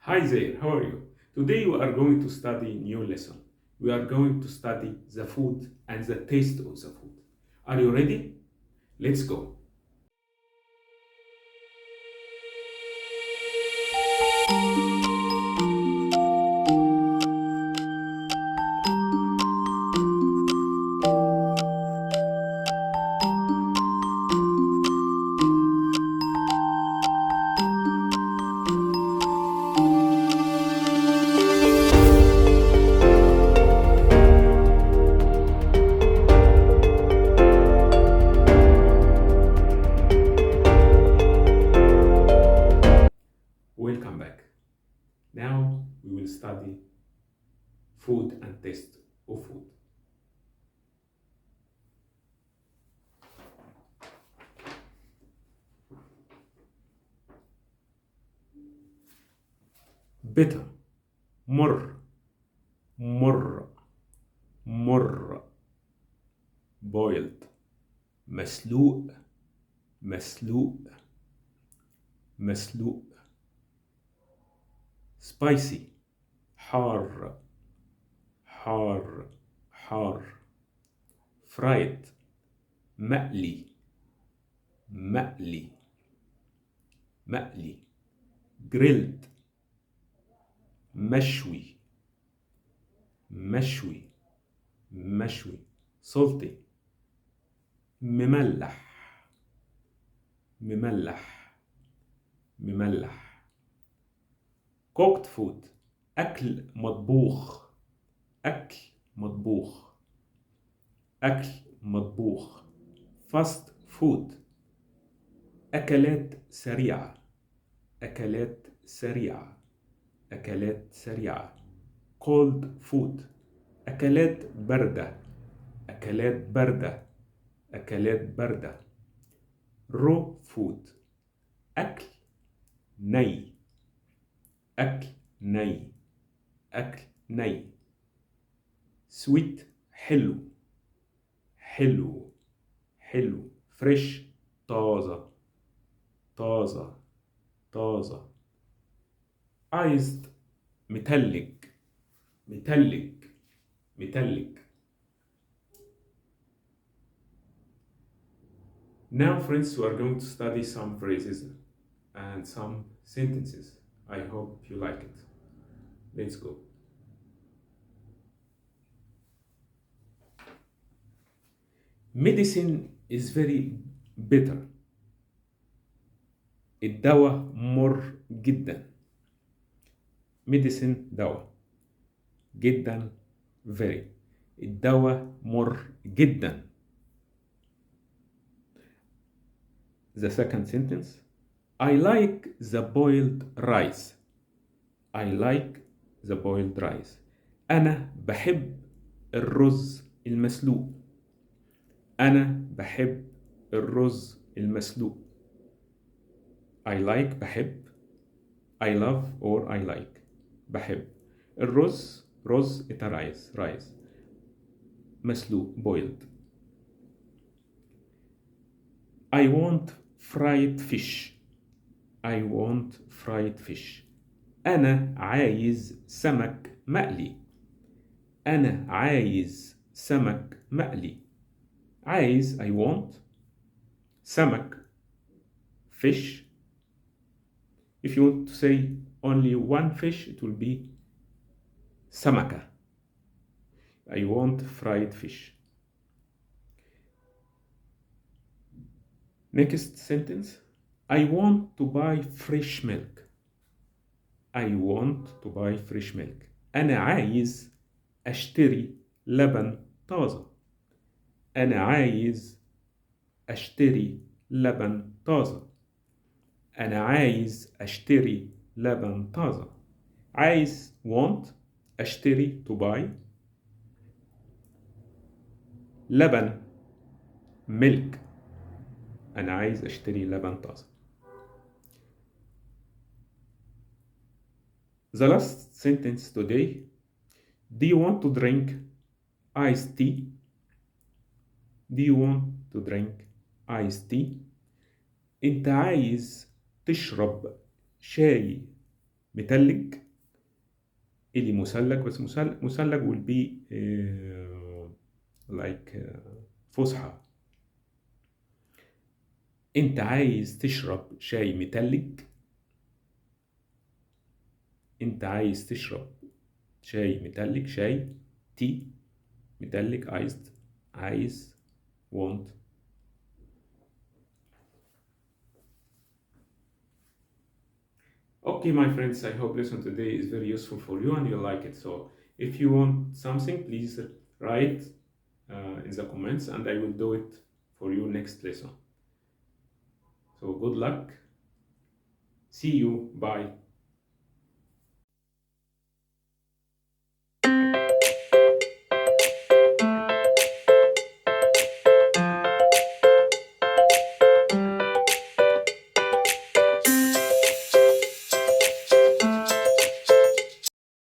Hi there, how are you? Today we are going to study new lesson. We are going to study the food and the taste of the food. Are you ready? Let's go. Welcome back. Now we will study food and taste of food. Bitter, مر, مر, مر. Boiled, مسلوق, مسلوق, مسلوق. Spicy, حار, حار, حار. Fried, مقلي, مقلي, مقلي. Grilled, مشوي, مشوي, مشوي. Salty, مملح, مملح, مملح. Cooked food, أكل مطبوخ, أكل مطبوخ, أكل مطبوخ. Fast food, أكلات سريعة, أكلات سريعة, أكلات سريعة. Cold food, أكلات باردة, أكلات باردة, أكلات باردة. Raw food, أكل ني, أكل ني, أكل ني. Sweet, حلو, حلو, حلو. Fresh, طازة, طازة, طازة. Iced, متلج, متلج, متلج. Now, friends, we are going to study some phrases and some sentences. I hope you like it. Let's go. Medicine is very bitter. الدواء مر جدا. Medicine دواء. جدا very. الدواء مر جدا. The second sentence. I like the boiled rice. I like the boiled rice. أنا بحب الرز المسلوق. أنا بحب الرز المسلوق. I like بحب. I love or I like. بحب. الرز رز it's a rice. مسلوق boiled. I want fried fish. I want fried fish. أنا عايز سمك مقلي. أنا عايز سمك مقلي. عايز I want. سمك fish. If you want to say only one fish, it will be سمكة. I want fried fish. Next sentence. I want to buy fresh milk. I want to buy fresh milk. أنا عايز أشتري لبن طازة. أنا عايز أشتري لبن طازة. أنا عايز أشتري لبن طازة. عايز want أشتري to buy. لبن milk. أنا عايز أشتري لبن طازة. The last sentence today. Do you want to drink iced tea? Do you want to drink iced tea? أنت عايز تشرب شاي متلج إلي مثلج، بس مثلج will be like فسحة. أنت عايز تشرب شاي متلج؟ أنت عايز تشرب شاي متلج، شاي تي متلج iced، عايز want. Okay, my friends, I hope lesson today is very useful for you and you like it. So if you want something, please write in the comments and I will do it for you next lesson. So good luck. See you. Bye.